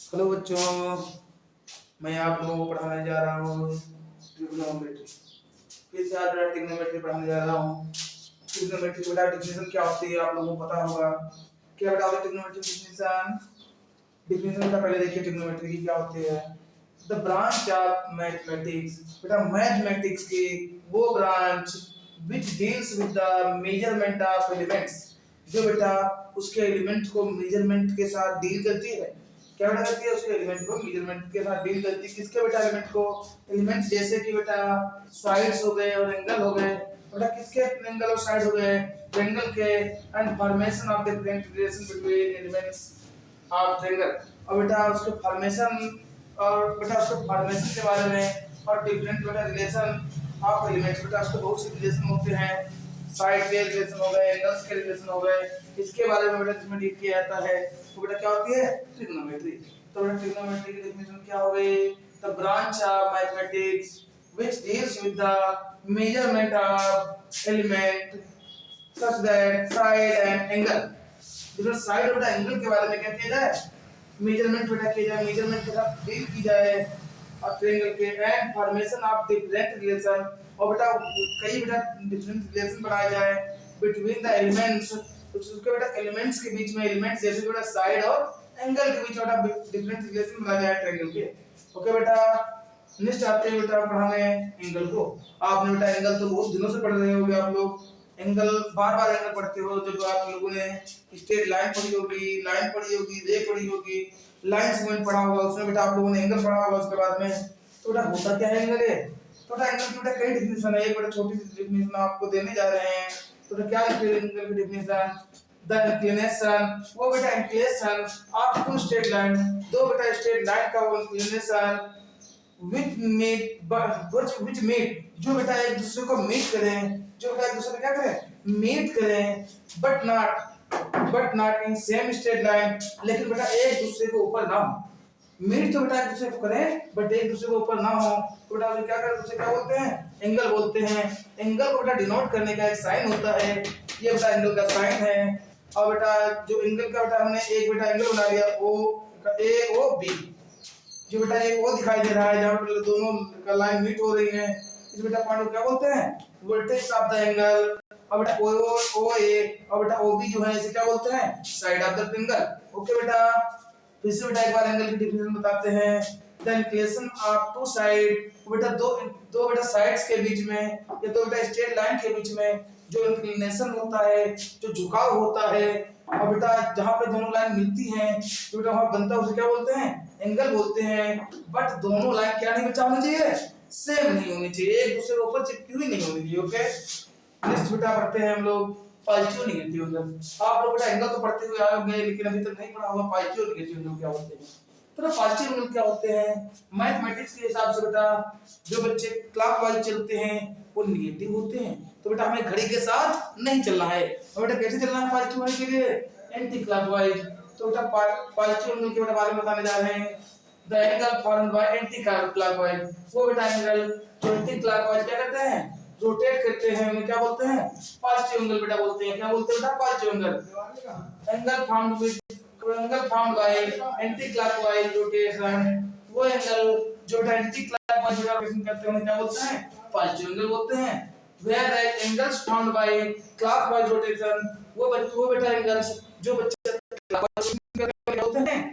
Hello बच्चों, मैं आप लोगों को पढ़ाने जा रहा हूँ ट्रिग्नोमेट्री। फिर से आज बेटा ट्रिग्नोमेट्री पढ़ाने जा रहा हूँ। ट्रिग्नोमेट्री बेटा डेफिनेशन क्या होती है आप लोगों को पता होगा। क्या बेटा होता है ट्रिग्नोमेट्री डेफिनेशन? डेफिनेशन बेटा पहले देखिए ट्रिग्नोमेट्री की क्या होती है। द ब्रांच ऑफ मैथमेटिक्स, बेटा मैथमेटिक्स की वो branch which deals with the measurement of elements, जो बेटा उसके एलिमेंट को मेजरमेंट के साथ डील करती है। क्या बेटा करती है? उसके एलिमेंट को मेजरमेंट के साथ डील करती है। किसके बेटा एलिमेंट को? एलिमेंट जैसे कि बेटा साइड्स हो गए और एंगल हो गए। बेटा किसके एंगल और साइड हो गए? ट्रायंगल के। And formation of different relation between elements of triangle. और बेटा उसके फॉर्मेशन और बेटा उसके फॉर्मेशन के बारे में और डिफरेंट बेटा रिलेशन ऑफ एलिमेंट्स, बेटा उसके बहुत से रिलेशन होते हैं। साइड के रिलेशन हो गए, एंगल्स के रिलेशन हो गए, इसके बारे में बेटा इसमें डील किया जाता है। तो बेटा क्या होती है? ट्रिग्नोमेट्री। तो बेटा ट्रिग्नोमेट्री की डेफिनेशन क्या हो गई? The branch of mathematics which deals with the measurement of element such that side and angle। इधर साइड बेटा एंगल के बारे में क्या किया जाए? मेजरमेंट बेटा किया जाए, मेजरमेंट के साथ डील की जाए और ट्रायंगल के and formation of different relation. और बेटा कई बेटा डिफरेंट रिलेशन बनाए जाए बिटवीन द एलिमेंट्स, उसके बेटा एलिमेंट्स के बीच में, एलिमेंट्स जैसे बेटा साइड और एंगल के बीच में बेटा डिफरेंट रिलेशन बनाया जाए ट्रायंगल के। ओके बेटा, नेक्स्ट आते हैं बेटा पढ़ाने एंगल को। आपने बेटा एंगल तो बहुत दिनों से पढ़ रहे होंगे आप लोग। एंगल बार बार एंगल पढ़ते हो। जब आप लोगों ने स्ट्रेट लाइन पढ़ी होगी, लाइन पढ़ी होगी, रे पढ़ी होगी, लाइन सेगमेंट पढ़ा होगा, उसमें बेटा आप लोगों ने एंगल पढ़ा होगा उसके बाद में। तो बेटा होता क्या है एंगल? है तो बेटा एंगल की बेटा कई डेफिनेशन है। एक बेटा छोटी सी डेफिनेशन आपको देने जा रहे हैं। तो बेटा क्या है एंगल की डेफिनेशन? द इंक्लिनेशन, वो बेटा inclination of two straight line, दो बेटा स्ट्रेट लाइन का वो इंक्लिनेशन which meet, जो बेटा एक दूसरे को मीट करें, जो बेटा एक दूसरे को क्या करें? मीट करें, but not in same straight line, लेकिन बेटा एक दूसरे को ऊपर ना हो। मीट तो बेटा एक दूसरे को करें बट एक दूसरे को ऊपर ना हो। तो बेटा उसे क्या करें? उसे क्या बोलते हैं? एंगल बोलते हैं। एंगल को बेटा डिनोट करने का एक साइन होता है, ये बेटा एंगल का साइन है। और बेटा जो एंगल का बेटा हमने एक बेटा एंगल बना लिया ओ ए ओ बी, जो बेटा ये वो दिखाई दे रहा है जहां पर दोनों का लाइन मीट हो रही है, इस बेटा पॉइंट को क्या बोलते हैं? Vertex of the angle. और बेटा ओ ए और बेटा ओ बी जो है इसे क्या बोलते हैं? Side of the triangle. Okay बेटा, फिर से बेटा एक बार एंगल की डेफिनेशन बताते हैं। The inclination of two side, बेटा दो बेटा साइड्स के बीच में या दो बेटा स्ट्रेट लाइन के बीच में जो इंक्लिनेशन होता है, जो झुकाव होता है, और बेटा जहां पे दोनों लाइन मिलती हैं जो बेटा वहां बनता है उसे क्या बोलते हैं? एंगल बोलते हैं। बट दोनों लाइन क्या नहीं बचा होनी चाहिए? सेम नहीं होनी चाहिए, एक दूसरे के ऊपर चिपकी हुई नहीं होनी चाहिए। ओके, नेक्स्ट बेटा पढ़ते हैं हम लोग पॉजिटिव नेगेटिव एंगल। आप लोग बेटा एंगल तो पढ़ते हुए आए होंगे लेकिन अभी तक नहीं पढ़ा होगा पॉजिटिव और नेगेटिव एंगल क्या होते हैं। तो ना पॉजिटिव एंगल क्या होते हैं? मैथमेटिक्स के हिसाब से बेटा जो बच्चे क्लॉकवाइज चलते हैं वो नेगेटिव होते हैं। तो बेटा हमें घड़ी के साथ नहीं चलना है। और बेटा कैसे चलना है पॉजिटिव होने के लिए? Anti clockwise. तो बेटा पॉजिटिव एंगल के बारे में बताने जा रहे हैं। The angle formed by anti clockwise, वो बेटा एंगल जो एंटी क्लॉकवाइज क्या करते हैं? रोटेट करते हैं, उन्हें क्या बोलते हैं? पॉजिटिव एंगल बेटा बोलते हैं। क्या बोलते हैं बेटा? Positive angle. Angle formed by anti clockwise rotation, वो एंगल जो बेटा एंटी क्लॉकवाइज रोटेशन करते हैं उन्हें क्या बोलते हैं? पॉजिटिव एंगल बोलते हैं। Where the angles formed by clockwise rotation, वो बेटा एंगल्स जो बच्चे क्लॉकवाइज होते हैं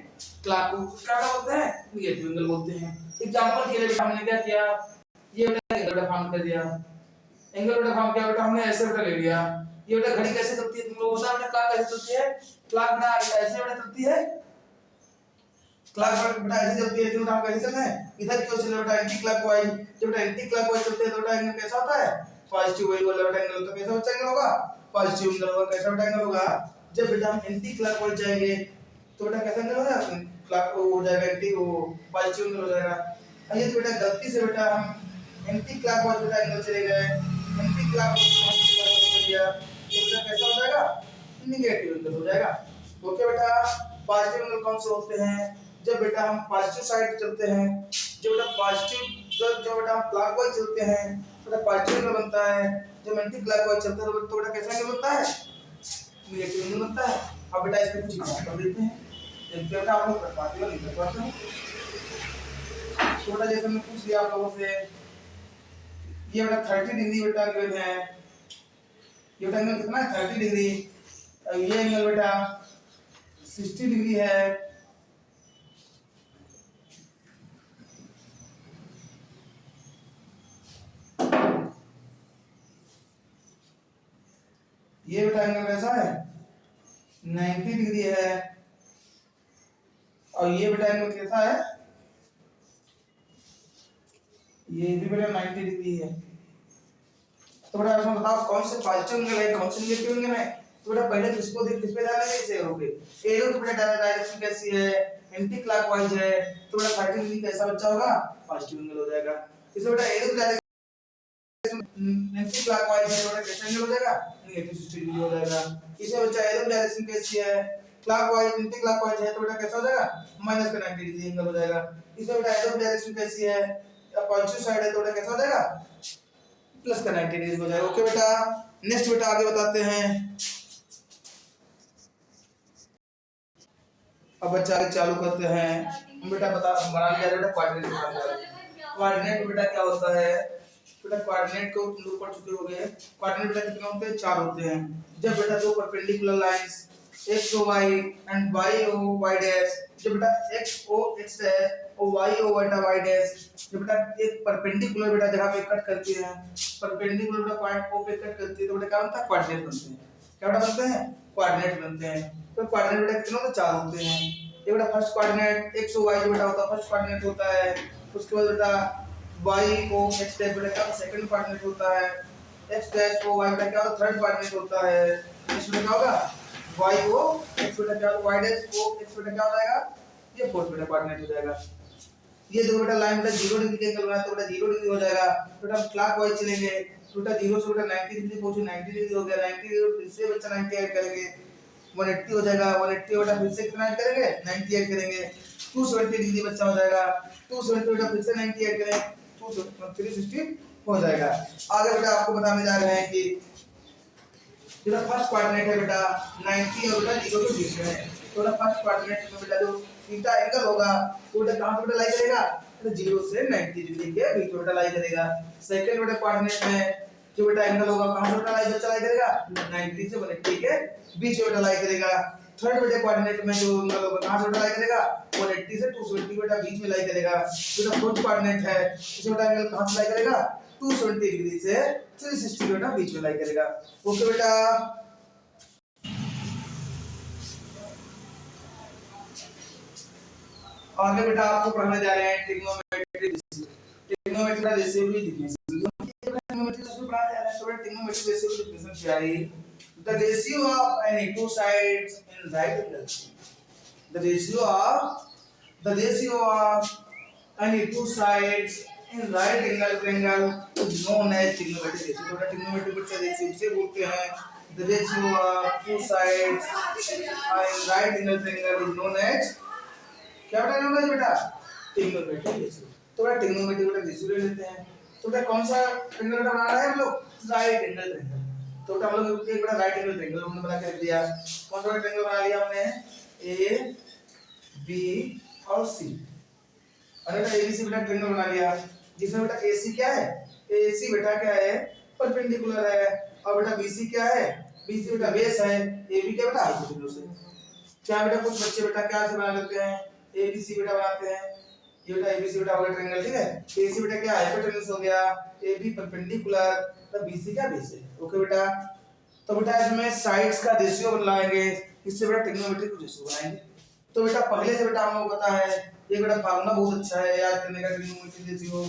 क्लॉक को क्या बोलते हैं? नेगेटिव एंगल बोलते हैं। एग्जांपल के लिए बेटा हमने क्या किया? ये बेटा एंगल फॉर्म कर दिया। एंगल बेटा फॉर्म किया, बेटा हमने ऐसे बेटा ले लिया। ये बेटा घड़ी कैसे चलती है तुम लोग बता? बेटा क्लॉक कैसे चलती है? क्लॉक बेटा ऐसे बेटा चलती है। क्लॉक बेटा ऐसे चलती है, तो बेटा कैसे चलना है? इधर क्यों चले बेटा? Anti clockwise. जब बेटा एंटी क्लॉकवाइज चलते हैं तो बेटा एंगल कैसा होता है? पॉजिटिव वैल्यू वाला बेटा एंगल। तो कैसा एंगल होगा? पॉजिटिव एंगल होगा। कैसा बेटा एंगल होगा? जब बेटा हम एंटी क्लॉकवाइज जाएंगे तो बेटा कैसा एंगल होगा? क्लॉक हो जाएगा एंटी वो पॉजिटिव एंगल हो जाएगा। अरे तो बेटा गलती से बेटा हम एंटी क्लॉकवाइज बेटा एंगल चले गए, एंटी क्लॉकवाइज कर दिया तो बेटा कैसा हो जाएगा? नेगेटिव एंगल हो जाएगा। ओके बेटा, पॉजिटिव एंगल कौन से होते हैं? जब बेटा हम पॉजिटिव साइड चलते हैं, जो बेटा पॉजिटिव जो बेटा हम क्लॉकवाइज चलते हैं तो बेटा पॉजिटिव एंगल बनता है। जब एंटी क्लॉकवाइज चलते हैं तो बेटा कैसा एंगल बनता है? नेगेटिव एंगल बनता है। अब बेटा इसमें कुछ एग्जांपल देते हैं। देखिए बेटा आप लोग कर पाते हो नहीं कर पाते हो। छोटा जैसे मैं पूछ लिया आप लोगों से, ये बेटा 30 डिग्री बेटा एंगल है, ये बेटा एंगल कितना है 30 डिग्री, और ये एंगल बेटा 60 डिग्री है। ये बेटा एंगल कैसा है 90 डिग्री है, और ये बेटा एंगल कैसा है, ये भी बेटा 90 डिग्री है। तो बेटा इसमें बताओ कौन से पॉजिटिव एंगल है कौन से नेगेटिव एंगल है। तो बेटा पहले किसको देख किस पे ध्यान देंगे, इसे एरो पे। एरो की बेटा डायरेक्शन कैसी है, एंटी क्लॉकवाइज है, तो बेटा 30 डिग्री कैसा बच्चा होगा, पॉजिटिव एंगल हो जाएगा। इसे बेटा एरो की डायरेक्शन एंटी क्लॉकवाइज है, बेटा कैसा एंगल हो जाएगा, नेगेटिव 60 डिग्री हो जाएगा। इसे बच्चा एरो की डायरेक्शन कैसी है, क्लॉकवाइज एंटी क्लॉकवाइज है, तो बेटा कैसा हो जाएगा, माइनस का 90 डिग्री एंगल हो जाएगा। इसे बेटा एरो की डायरेक्शन कैसी है, पॉजिटिव साइड है, तो बेटा कैसा हो जाएगा, प्लस का 90 डिग्री हो जाएगा। ओके बेटा, नेक्स्ट बेटा आगे बताते हैं। अब बच्चा आगे चालू करते हैं। बेटा बता बना लिया बेटा कोऑर्डिनेट बना लिया। कोऑर्डिनेट बेटा क्या होता है, बेटा कोऑर्डिनेट को तुम लोग पढ़ चुके होंगे। कोऑर्डिनेट बेटा कितने होते हैं, 4 होते हैं। जब बेटा दो perpendicular lines x o y and y o y dash, जब बेटा x o x डैश और y o y डैश, जब बेटा एक परपेंडिकुलर बेटा जगह पे कट करती है, परपेंडिकुलर बेटा पॉइंट o पे कट करती है, तो बेटा क्या बनता है, कोऑर्डिनेट बनते हैं। क्या बेटा बनते हैं, कोऑर्डिनेट बनते हैं। तो कोऑर्डिनेट बेटा कितने होते हैं, 4 होते हैं। ये बेटा first coordinate x o y जो बेटा होता है फर्स्ट कोऑर्डिनेट होता है। उसके बाद बेटा y o x डैश बेटा क्या सेकंड कोऑर्डिनेट होता है। x डैश o y बेटा क्या होता है, थर्ड कोऑर्डिनेट होता है। इसमें क्या होगा, y o x बेटा क्या होगा, y डैश o x बेटा क्या हो जाएगा, ये फोर्थ बेटा कोऑर्डिनेट हो जाएगा। ये दो बेटा लाइन बेटा 0 डिग्री के एंगल बनाए तो बेटा 0 डिग्री हो जाएगा। बेटा हम क्लॉकवाइज चलेंगे, बेटा 0 से बेटा 90 डिग्री पहुंचे, 90 डिग्री हो गया, 90 डिग्री फिर से बच्चा 90 ऐड करेंगे, 180 हो जाएगा। 180 बेटा फिर से कितना ऐड करेंगे, 90 ऐड करेंगे, 270 डिग्री बच्चा हो जाएगा। 270 बेटा फिर से 90 ऐड करें, 360 हो जाएगा। आगे बेटा आपको बताने जा रहे हैं कि बेटा फर्स्ट कोऑर्डिनेट है बेटा 90 और बेटा 0 के बीच में है। तो बेटा फर्स्ट कोऑर्डिनेट में बेटा जो थीटा एंगल होगा वो बेटा कहां पे बेटा लाई करेगा, तो 0 से 90 डिग्री के बीच में बेटा लाई करेगा। सेकंड बेटा कोऑर्डिनेट में जो बेटा एंगल होगा कहां से बेटा लाई बच्चा लाई करेगा, 90 से 180 के बीच में बेटा लाई करेगा। थर्ड बेटा कोऑर्डिनेट में जो एंगल होगा कहां से बेटा लाई करेगा, 180 से 270 बेटा बीच में लाई करेगा। बेटा फोर्थ कोऑर्डिनेट है, इस बेटा एंगल कहां से लाई करेगा, 270 डिग्री से 360 बेटा बीच में लाई करेगा। ओके बेटा, आगे बेटा आपको पढ़ाने जा रहे हैं ट्रिग्नोमेट्री रेशियो। ट्रिग्नोमेट्री रेशियो की डेफिनेशन, ट्रिग्नोमेट्री रेशियो पढ़ाया जा रहा है। तो बेटा ट्रिग्नोमेट्री रेशियो की डेफिनेशन क्या है, the ratio of any two sides in right angle, the ratio of any two sides in right angle triangle is known as trigonometry ratio. तो बेटा ट्रिग्नोमेट्री रेशियो से बोलते हैं the ratio of two sides in right angle triangle is known as, क्या बेटा known as बेटा, trigonometry ratio. तो बेटा ट्रिग्नोमेट्री बेटा रेशियो ले लेते हैं। तो बेटा कौन सा ट्रायंगल बेटा बना रहे हैं हम लोग, राइट एंगल ट्रायंगल। तो बेटा हम लोग एक बेटा राइट एंगल ट्रायंगल हमने बना के रख दिया। कौन सा ट्रायंगल बना लिया हमने, ए बी और सी। अरे बेटा एबीसी बेटा ट्रायंगल बना लिया, जिसमें बेटा एसी क्या है, एसी बेटा क्या है, परपेंडिकुलर है, और बेटा बीसी क्या है, बीसी बेटा बेस है, एबी क्या बेटा हाइपोटेन्यूज है। क्या बेटा कुछ बच्चे बेटा क्या से बना लेते हैं, एबीसी बेटा बनाते हैं। ये बेटा एबीसी बेटा हो गया ट्रायंगल, ठीक है। एसी बेटा क्या हाइपोटेन्यूज हो गया, एबी परपेंडिकुलर, तो बीसी क्या बेस है। ओके बेटा, तो बेटा इसमें साइड्स का रेशियो बनाएंगे, इससे बेटा ट्रिग्नोमेट्री का रेशियो बनाएंगे। तो बेटा पहले से बेटा हम लोग पता है, ये बेटा फार्मूला बहुत अच्छा है याद करने का, ट्रिग्नोमेट्री रेशियो।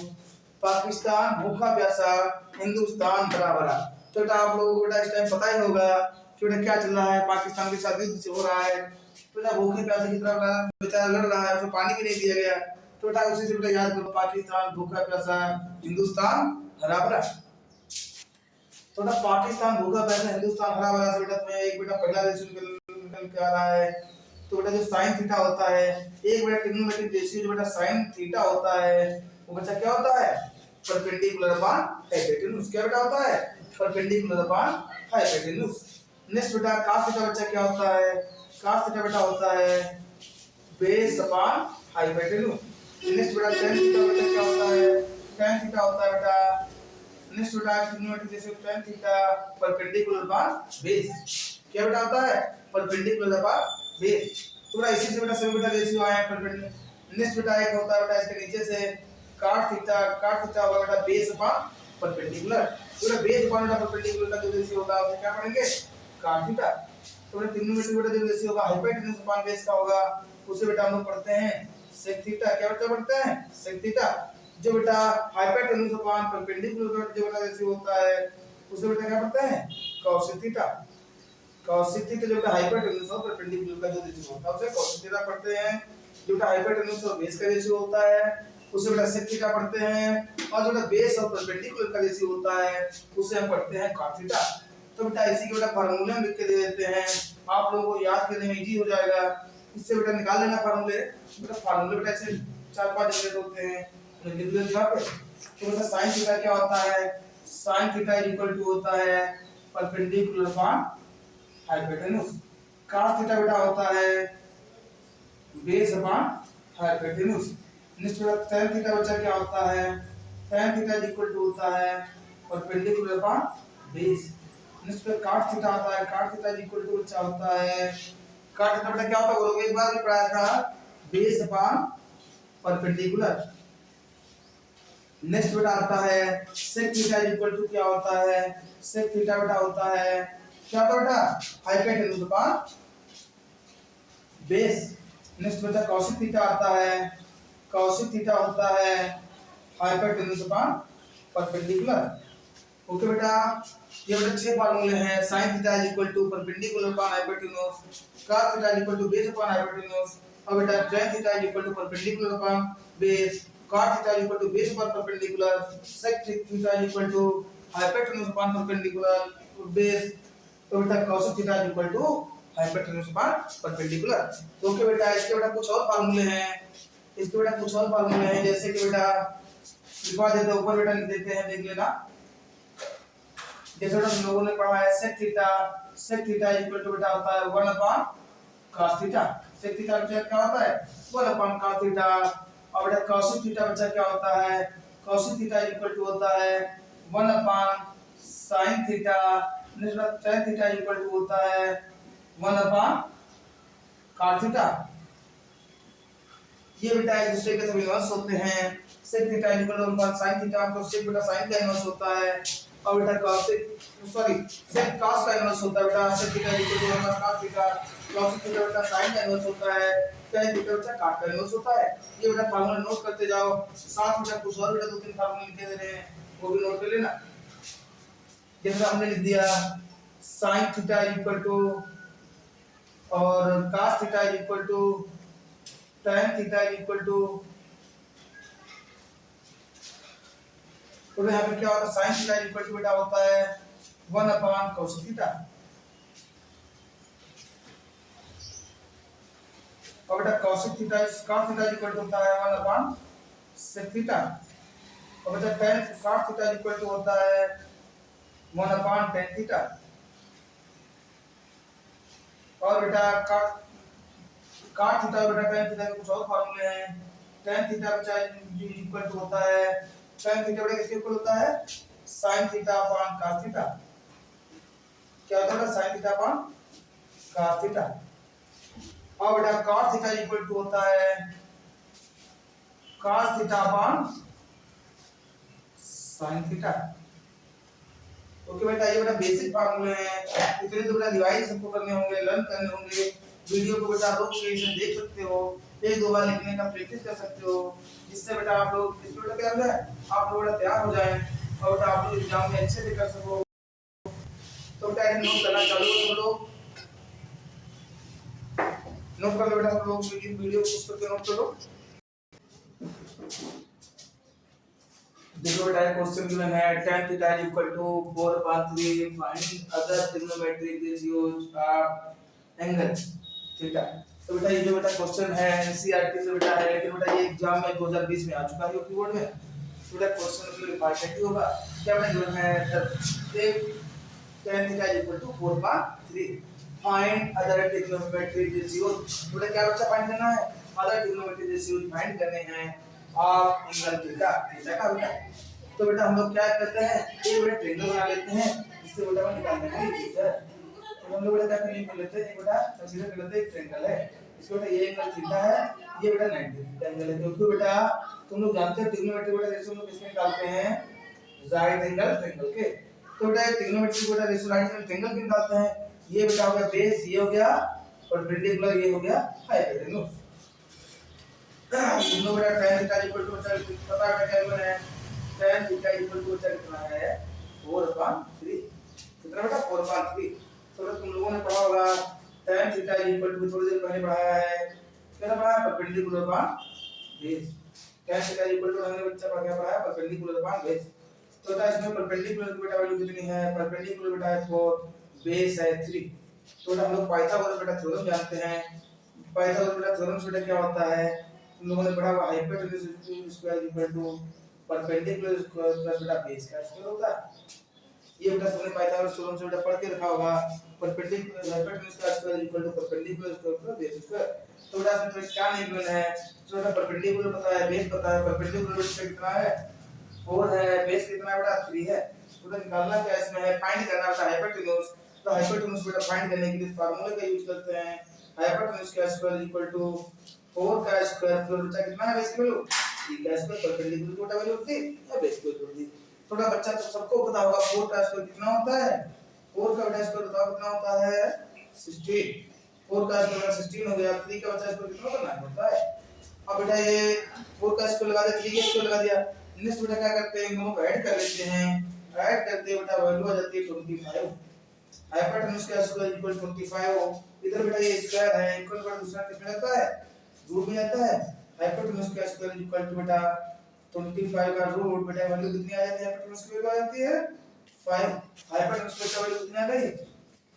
पाकिस्तान भूखा प्यासा, हिंदुस्तान भरा भरा। तो बेटा आप लोगों को बेटा इस टाइम पता ही होगा कि बेटा क्या चल रहा है, पाकिस्तान के साथ युद्ध हो रहा है। बेटा भूखे प्यासे की तरह बेचारा लड़ रहा है, उसको पानी भी नहीं दिया गया। तो बेटा उसी से बेटा याद करो, पाकिस्तान भूखा प्यासा, हिंदुस्तान हरा भरा। तो बेटा पाकिस्तान भूखा प्यासा, हिंदुस्तान हरा भरा से बेटा तुम्हें एक बेटा पहला रेशियो निकल के आ रहा है। तो बेटा जो sin थीटा होता है, एक बेटा ट्रिग्नोमेट्रिक रेशियो जो बेटा sin थीटा होता है, वो बच्चा क्या होता है, परपेंडिकुलर अपॉन हाइपोटेन्यूज। क्या बेटा होता है, परपेंडिकुलर अपॉन हाइपोटेन्यूज। नेक्स्ट बेटा cos थीटा बच्चा क्या होता है, cos थीटा बेटा होता है बेस अपॉन हाइपोटेन्यूज। नेक्स्ट बेटा tan थीटा बेटा क्या होता है, tan थीटा होता है बेटा, नेक्स्ट बेटा ट्रिग्नोमेट्री जैसे tan theta perpendicular upon base, क्या बेटा होता है, परपेंडिकुलर अपॉन बेस। तो बेटा इसी से बेटा सभी बेटा रेशियो आए हैं परपेंडिकुलर। नेक्स्ट बेटा एक होता है बेटा इसके नीचे से cot थीटा होगा बेटा बेस अपॉन परपेंडिकुलर। तो बेटा बेस अपॉन बेटा परपेंडिकुलर का जो रेशियो होगा उसे क्या पढ़ेंगे, cot थीटा। तो बेटा ट्रिग्नोमेट्री बेटा जो रेशियो होगा हाइपोटेन्यूज अपॉन बेस का होगा उसे बेटा हम लोग पढ़ते हैं sec थीटा, क्या बेटा पढ़ते हैं sec थीटा। जो बेटा हाइपोटेन्यूज अपॉन परपेंडिकुलर का जो बेटा रेशियो होता है उसे बेटा क्या पढ़ते हैं cos थीटा। cos थीटा जो बेटा हाइपोटेन्यूज और परपेंडिकुलर का जो रेशियो होता है उसे cos थीटा पढ़ते हैं। जो बेटा हाइपोटेन्यूज और बेस का रेशियो होता है उसे बेटा sec थीटा पढ़ते हैं, और जो बेटा बेस और परपेंडिकुलर का रेशियो होता है उसे हम पढ़ते हैं cot थीटा। तो बेटा इसी के बेटा फार्मूले हम लिख के दे देते हैं, आप लोगों को याद करने में इजी हो जाएगा। इससे बेटा निकाल लेना फार्मूले। बेटा फार्मूले बेटा ऐसे 4-5 जनरेट होते हैं, तो लिख लो यहाँ पे। तो बेटा sin थीटा क्या होता है, sin थीटा इक्वल टू होता है perpendicular upon hypotenuse. cos theta बेटा होता है बेस अपॉन हाइपोटेन्यूज। नेक्स्ट बेटा tan थीटा बचा क्या होता है, tan थीटा इक्वल टू होता है परपेंडिकुलर अपॉन बेस। नेक्स्ट पे cot थीटा आता है, cot थीटा इक्वल टू क्या होता है, cot थीटा बेटा क्या होता है वो लोग एक बार भी पढ़ाया था, बेस अपॉन परपेंडिकुलर। नेक्स्ट बेटा आता है sec थीटा इक्वल टू क्या होता है, sec थीटा बेटा होता है क्या होता है बेटा हाइपोटेन्यूज अपॉन बेस। नेक्स्ट बेटा cos थीटा आता है, cos थीटा होता है हाइपोटेन्यूज अपॉन परपेंडिकुलर। ओके बेटा, ये बेटा 6 फार्मूले हैं। sin theta equal to perpendicular upon hypotenuse, cos theta equal to base upon hypotenuse, और बेटा tan theta equal to perpendicular upon base, cot theta equal to base upon perpendicular, sec theta equal to hypotenuse upon perpendicular base, तो बेटा cos theta equal to hypotenuse upon perpendicular. तो okay बेटा इसके बेटा कुछ और फार्मूले हैं, इसके बेटा कुछ और फार्मूले हैं, जैसे कि बेटा लिखवा देते हैं ऊपर बेटा लिख देते हैं, देख लेना। जैसे हम लोगों ने पढ़ा है sec थीटा इक्वल टू बेटा होता है 1 upon cos theta. sec theta बचा क्या होता है 1 अपॉन cos थीटा, और बेटा cos थीटा बचा क्या होता है, cos थीटा इक्वल टू होता है 1 अपॉन sin थीटा। नेक्स्ट बेटा tan थीटा इक्वल टू होता है 1 अपॉन cos थीटा। ये बेटा एक दूसरे के सब इन्वर्स होते हैं। sec theta equal to 1 upon sin theta, तो sec बेटा sin का इन्वर्स होता है, और बेटा cos sec cos का इन्वर्स होता है बेटा, sec theta equal to 1 cos theta, cos theta बेटा sin का इन्वर्स होता है, tan थीटा बेटा cot का इन्वर्स होता है। ये बेटा फार्मूला नोट करते जाओ, साथ में कुछ और बेटा 2-3 फार्मूले लिखे दे रहे हैं, वो भी नोट कर लेना। जैसे हमने लिख दिया sin थीटा इक्वल टू और cos theta equal to tan theta equal to, तो यहाँ पे क्या होता है sin थीटा इक्वल टू बेटा होता है 1 अपॉन cos थीटा, और बेटा cos थीटा इक्वल टू होता है 1 अपॉन sec थीटा, और बेटा tan cos theta equal to होता है 1 अपॉन tan थीटा, और बेटा cot थीटा और बेटा tan थीटा के कुछ और फार्मूले हैं। tan थीटा बेटा इक्वल टू होता है, tan थीटा बेटा किसके इक्वल होता है sin theta upon cos theta, क्या होता है sin theta upon cos theta, और बेटा cos थीटा इक्वल टू होता है cos theta upon sin theta. Okay बेटा, ये बेटा बेसिक फार्मूले हैं, इतने तो बेटा रिवाइज सबको करने होंगे, लर्न करने होंगे। वीडियो को बेटा रोक के इसे देख सकते हो, 1-2 बार लिखने का प्रैक्टिस कर सकते हो, जिससे बेटा आप लोग इसमें बेटा क्या हो जाए, आप लोग बेटा तैयार हो जाएं और बेटा आप लोग एग्जाम में अच्छे से कर सको। तो बेटा इसे नोट करना चालू करो, सब लोग नोट कर लो बेटा, सब लोग वीडियो को पुश करके नोट करो। देखो बेटा क्वेश्चन गिवन है tan theta equal to 4/3 find other trigonometric ratios of angle theta. तो बेटा ये जो बेटा क्वेश्चन है एनसीईआरटी से बेटा है, लेकिन बेटा ये एग्जाम में 2020 में आ चुका है यूपी बोर्ड में। तो बेटा क्वेश्चन मतलब इंपॉर्टेंट ही होगा। क्या बेटा गिवन है tan theta equal to 4/3 find other trigonometry ratios. बोले क्या बच्चा फाइंड करना है? अदर ट्रिग्नोमेट्री रेशियोज फाइंड करने हैं ऑफ एंगल थीटा। थीटा का बेटा, तो बेटा हम लोग क्या करते हैं, एक बेटा ट्रायंगल बना लेते हैं, इससे बेटा हम निकालते हैं थीटा। तो हम लोग बेटा क्या कर लेते हैं, एक बेटा कंसीडर कर लेते हैं एक ट्रायंगल है, इसको बेटा ये एंगल थीटा है, ये बेटा 90 थीटा एंगल है। क्योंकि बेटा तुम लोग जानते हो ट्रिग्नोमेट्री बेटा रेशियो हम लोग किसमें निकालते हैं, राइट एंगल ट्रायंगल के। तो बेटा ट्रिग्नोमेट्री बेटा रेशियो राइट एंगल ट्रायंगल के निकालते हैं। ये बेटा हो गया बेस, ये हो गया परपेंडिकुलर, ये हो गया हाइपोटेन्यूज। हम लोग बेटा tan थीटा इक्वल टू पता है क्या है, tan थीटा इक्वल टू कितना है 4/3, कितना बेटा 4/3। तो तुम लोगों ने पढ़ा होगा tan थीटा इक्वल टू, थोड़ी देर पहले पढ़ाया है, क्या पढ़ा है, perpendicular by base. tan theta equal to हमने बच्चा पढ़ा क्या पढ़ा है, परपेंडिकुलर बाय बेस। तो बेटा इसमें परपेंडिकुलर की बेटा वैल्यू कितनी है, परपेंडिकुलर बेटा है 4, बेस है 3। तो बेटा हम लोग पाइथागोरस बेटा थ्योरम जानते हैं। पाइथागोरस बेटा थ्योरम से बेटा क्या होता है, तुम लोगों ने पढ़ा हुआ hypotenuse square equal to perpendicular square plus बेटा बेस का स्क्वायर होता है। ये बेटा तुमने पाइथागोरस थ्योरम से बेटा पढ़ के रखा होगा, परपेंडिकुलर हाइपोटेन्यूज का square equal to perpendicular square plus base square. तो बेटा इसमें क्या निकलना है, तो बेटा परपेंडिकुलर पता है, बेस पता है, परपेंडिकुलर बेटा कितना है 4 है, बेस कितना है बेटा 3 है। तो बेटा निकालना क्या इसमें है, फाइंड करना है हाइपोटेन्यूज। तो हाइपोटेन्यूज बेटा फाइंड करने के लिए फार्मूले का यूज करते हैं, हाइपोटेन्यूज का स्क्वायर इक्वल टू 4 का स्क्वायर प्लस बच्चा कितना है बेस की वैल्यू 3 का स्क्वायर, परपेंडिकुलर की वैल्यू होती है या बेस की वैल्यू होती है। थोड़ा बच्चा तो सबको पता होगा 4 का स्क्वायर कितना होता है, 4 का बेटा स्क्वायर बताओ कितना होता है 16, 4 का स्क्वायर 16 हो गया, 3 का बच्चा स्क्वायर कितना होता है 9 होता है। अब बेटा ये 4 का स्क्वायर लगा दिया, 3 का स्क्वायर लगा दिया, नेक्स्ट बेटा क्या करते हैं, इन दोनों को ऐड कर लेते हैं, ऐड करते हैं बेटा वैल्यू आ जाती है 25। हाइपोटेन्यूज का स्क्वायर इक्वल 25, इधर बेटा ये स्क्वायर है, इक्वल बेटा दूसरा कितना रहता है रूट में आता है। हाइपोटेन्यूज का स्क्वायर इक्वल टू बेटा 25 का रूट, बेटा वैल्यू कितनी आ जाती है, हाइपोटेन्यूज की वैल्यू आ जाती है 5। हाइपोटेन्यूज की वैल्यू कितनी आ गई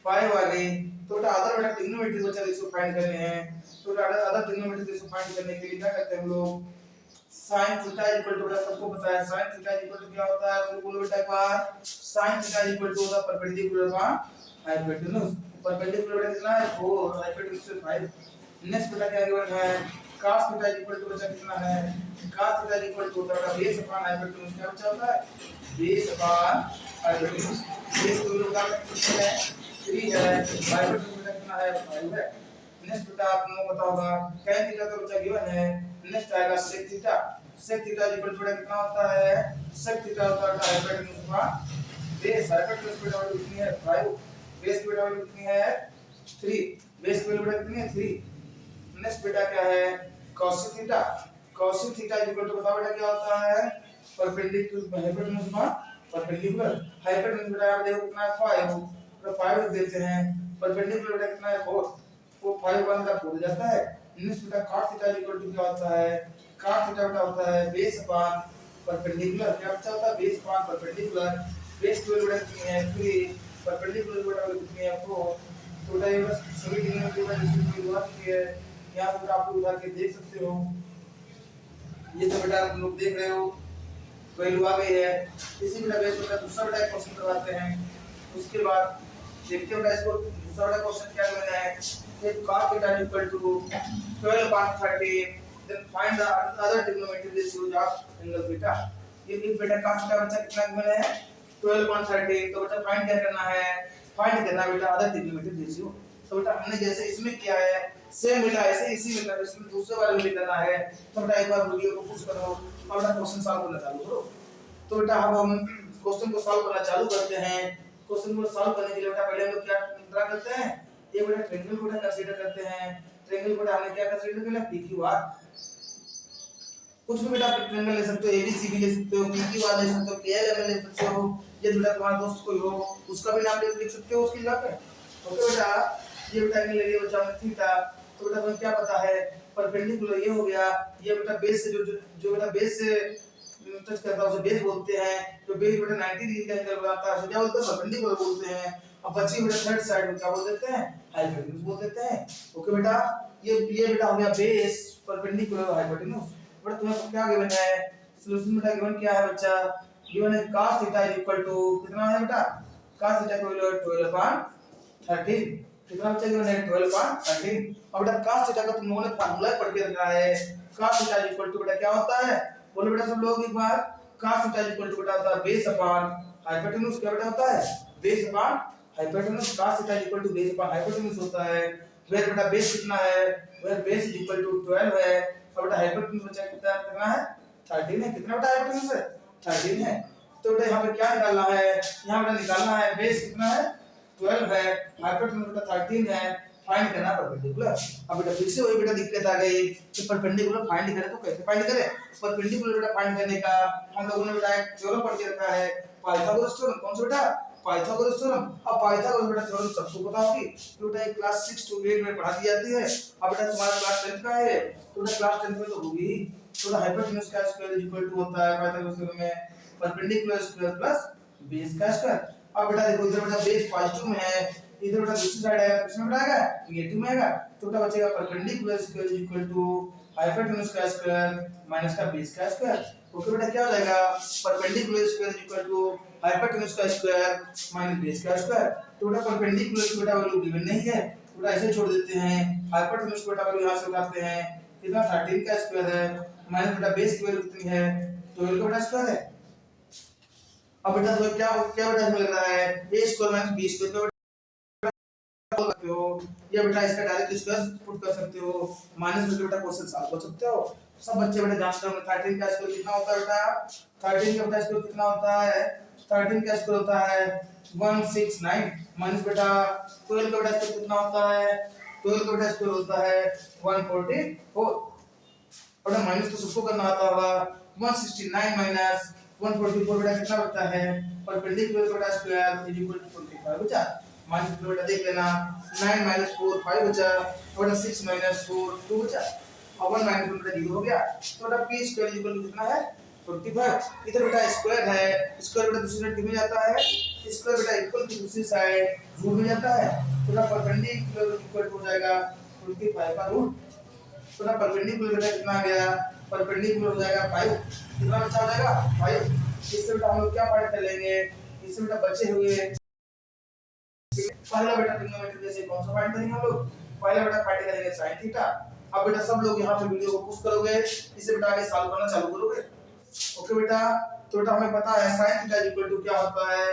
5 आ गई। तो बेटा अदर बेटा ट्रिग्नोमेट्री बच्चा इसको फाइंड करने हैं। तो बेटा अदर ट्रिग्नोमेट्री इसको फाइंड करने के लिए क्या करते हैं हम लोग, sin थीटा इक्वल टू बेटा सबको पता है sin थीटा इक्वल टू क्या होता है, बोलो बेटा एक बार, sin थीटा इक्वल टू होता है परपेंडिकुलर बाय हाइपोटेन्यूज। परपेंडिकुलर बेटा कितना है 4, हाइपोटेन्यूज से 5। नेक्स्ट बेटा क्या गिवन है, cos थीटा इक्वल टू बेटा कितना है, cos थीटा इक्वल टू होता है बेस अपॉन हाइपोटेन्यूज, क्या बचा होता है बेस अपॉन हाइपोटेन्यूज। बेस को लोग क्या करते हैं 3 है, हाइपोटेन्यूज बेटा कितना है 5 है। नेक्स्ट बेटा आप लोगों को पता होगा tan थीटा तो बच्चा गिवन है। नेक्स्ट आएगा sec theta, sec theta equal to कितना होता है, sec थीटा होता है हाइपोटेन्यूज का बेस, हाइपोटेन्यूज बेटा वैल्यू कितनी है 5, बेस की बेटा वैल्यू कितनी है 3, बेस की वैल्यू बेटा कितनी है 3। नेक्स्ट बेटा क्या है cos theta, cos theta equal to बताओ बेटा क्या होता है परपेंडिकुलर हाइपोटेन्यूज का परपेंडिकुलर, हाइपोटेन्यूज बेटा आप देखो कितना है 5, तो 5 लिख देते हैं, परपेंडिकुलर बेटा कितना है 4, वो 5 1 का 4 जाता है। नेक्स्ट बेटा cos थीटा इक्वल टू क्या होता है, cos थीटा बेटा होता है बेस अपॉन परपेंडिकुलर, क्या बचा होता है बेस अपॉन परपेंडिकुलर, बेस की वैल्यू कितनी है 3, परपेंडिकुलर की वैल्यू कितनी है 4। तो बेटा ये बस सभी डिग्री की वैल्यू हुआ की है, यहां से आप लोग उठा के देख सकते हो, ये तो बेटा आप लोग देख रहे हो वैल्यू आ गई है। इसी बेटा बेस बेटा दूसरा बेटा क्वेश्चन करवाते हैं, उसके बाद देखते हैं बेटा इसको दूसरा बेटा क्वेश्चन क्या करना है, if cos theta equal to 12/13 then find the other trigonometric ratios of angle theta। ये बेटा cos theta बच्चा कितना मिला है 12/13, तो बेटा फाइंड क्या करना है, फाइंड करना बेटा other trigonometric ratio। तो बेटा हमने जैसे इसमें किया है सेम बेटा ऐसे इसी में करना, इसमें दूसरे वाले में भी करना है। तो बेटा एक बार वीडियो को पुश करो और बेटा क्वेश्चन सॉल्व करना चालू करो। तो बेटा अब हम क्वेश्चन को सॉल्व करना चालू करते हैं। क्वेश्चन को सॉल्व करने के लिए बेटा पहले हम लोग क्या करते हैं, ये बेटा ट्रायंगल को कंसीडर करते हैं। ट्रायंगल को हमने क्या कंसीडर किया PQR, कुछ भी बेटा आप ट्रायंगल ले सकते हो, ABC भी ले सकते हो, PQR ले सकते हो, KLM ले सकते हो, ये बेटा तुम्हारा दोस्त कोई हो उसका भी नाम लिख सकते हो उसकी जगह पे। ओके बेटा ये बेटा ले लिया बच्चा हमने थीटा, तो बेटा तुम्हें क्या पता है परपेंडिकुलर ये हो गया, ये बेटा बेस से जो बेटा बेस से टच करता है उसे बेस बोलते हैं, जो बेस बेटा 90 डिग्री का एंगल बनाता है उसे क्या बोलते हैं परपेंडिकुलर बोलते हैं। अब बची बेटा थर्ड साइड में क्या बोल देते हैं हाइपोटेन्यूज बोल देते हैं। ओके बेटा ये बेटा हो गया बेस परपेंडिकुलर हाइपोटेन्यूज। बेटा तुम्हें क्या गिवन है सॉल्यूशन, बेटा गिवन क्या है बच्चा, गिवन है cos थीटा इक्वल टू कितना है बेटा, cos थीटा की वैल्यू 12/13, कितना बचा गिवन है 12.13। अब बेटा cos थीटा का तुम लोगों ने फार्मूला पढ़ के रखा है। cos थीटा इक्वल टू बेटा क्या होता है, बोलो बेटा सब लोग एक बार। cos थीटा इक्वल टू बेटा होता है बेस अपॉन हाइपोटेन्यूज। क्या बेटा होता है, base upon hypotenuse. cos theta equal to base upon hypotenuse होता है। वेयर बेटा बेस कितना है, where base is equal to 12 है। और बेटा हाइपोटेन्यूज बचा कितना है 13 है। कितना बेटा हाइपोटेन्यूज है 13 है। तो बेटा यहाँ पे क्या निकालना है, यहाँ बेटा निकालना है बेस कितना है 12 है, हाइपोटेन्यूज बेटा 13 है, फाइंड करना परपेंडिकुलर। अब बेटा फिर से वही बेटा दिक्कत आ गई कि परपेंडिकुलर फाइंड करें तो कैसे फाइंड करें। परपेंडिकुलर बेटा फाइंड करने का हम लोगों ने बेटा एक थ्योरम पढ़ के रखा है, पाइथागोरस थ्योरम। कौन सा बेटा, पाइथागोरस थ्योरम। अब पाइथागोरस बेटा थ्योरम सबको पता होगी, तो बेटा क्लास 6 to 8 में पढ़ा दी जाती है। अब बेटा तुम्हारा क्लास 10 का है तो बेटा क्लास 10 में तो होगी ही। तो हाइपोटेन्यूज का स्क्वायर इक्वल टू होता है पाइथागोरस थ्योरम में परपेंडिकुलर स्क्वायर प्लस बेस का स्क्वायर। अब बेटा देखो इधर बेटा बेस पॉजिटिव में है, इधर बेटा दूसरी साइड आएगा तो किसमें बेटा आएगा नेगेटिव में आएगा। तो बेटा बचेगा perpendicular square equal to hypotenuse का स्क्वायर माइनस का बेस का स्क्वायर। ओके बेटा क्या हो जाएगा, perpendicular square equal to hypotenuse का स्क्वायर माइनस बेस का स्क्वायर। तो बेटा परपेंडिकुलर की बेटा वैल्यू गिवन नहीं है, तो बेटा ऐसे छोड़ देते हैं। हाइपोटेन्यूज की बेटा वैल्यू यहां से उठाते हैं, कितना 13 का स्क्वायर है माइनस बेटा बेस की वैल्यू कितनी है 12 का बेटा स्क्वायर है। अब बेटा तो क्या क्या बेटा इसमें लग रहा है a square minus b square का बोल सकते हो, या बेटा इसका डायरेक्ट स्क्वायर पुट कर सकते हो, माइनस में बेटा क्वेश्चन सॉल्व कर सकते हो। सब बच्चे बेटा जानते होंगे 13 का स्क्वायर कितना होता है बेटा, 13 का बेटा स्क्वायर कितना होता है, 13 का स्क्वायर होता है 169 माइनस बेटा 12 का बेटा स्क्वायर कितना होता है, 12 का बेटा स्क्वायर होता है 144। बेटा माइनस तो सबको करना आता होगा, 169 माइनस 144 बेटा कितना बचता है, परपेंडिकुलर बेटा स्क्वायर इज इक्वल टू 25 बचा। माइनस बेटा देख लेना 9 माइनस 4 5 बचा, बेटा 6 माइनस 4 2 बचा, और 1 माइनस 1 बेटा 0 हो गया। तो बेटा p square is equal to कितना है 25। इधर बेटा स्क्वायर है, स्क्वायर बेटा दूसरी साइड में जाता है, स्क्वायर बेटा इक्वल की दूसरी साइड रूट में जाता है, तो बेटा परपेंडिकुलर इक्वल हो जाएगा 25 का रूट। तो ना परपेंडिकुलर बेटा कितना आ गया, परपेंडिकुलर हो जाएगा 5, कितना बचा हो जाएगा 5। इससे बेटा हम लोग क्या फाइंड कर लेंगे, इससे बेटा बचे हुए पहला बेटा ट्रिग्नोमेट्री जैसे कौन सा फाइंड करेंगे हम लोग, पहला बेटा फाइंड करेंगे sin थीटा। अब बेटा सब लोग यहां पे वीडियो को पुश करोगे, इससे बेटा आगे सॉल्व करना चालू करोगे। ओके बेटा, तो बेटा हमें पता है sin थीटा इक्वल टू क्या होता है,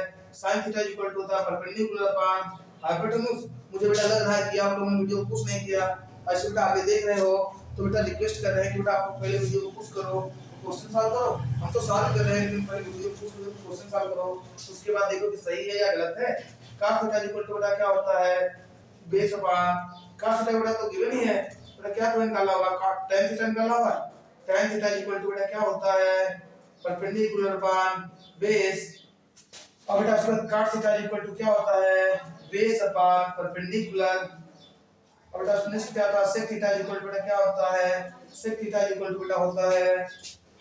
sin थीटा इक्वल टू होता है परपेंडिकुलर अपॉन हाइपोटेन्यूज। मुझे बेटा लग रहा है कि आप लोगों ने वीडियो को पुश नहीं किया, ऐसे बेटा आगे देख रहे हो तो बेटा रिक्वेस्ट कर रहे हैं कि बेटा आप पहले वीडियो को पुश करो, क्वेश्चन सॉल्व करो। हम तो सॉल्व कर रहे हैं लेकिन पहले वीडियो को पुश करो, क्वेश्चन सॉल्व करो, उसके बाद देखो कि सही है या गलत है। cos थीटा इक्वल टू बेटा क्या होता है बेस अपॉन cos थीटा बेटा तो गिवन ही है, बेटा क्या तो निकालना होगा tan थीटा निकालना होगा। tan थीटा इक्वल टू बेटा क्या होता है परपेंडिकुलर अपॉन बेस। अब बेटा उसके बाद cot थीटा इक्वल टू क्या होता है बेस अपॉन परपेंडिकुलर। और बेटा नेक्स्ट क्या आता है sec थीटा इक्वल टू बेटा क्या होता है, sec थीटा इक्वल टू बेटा होता है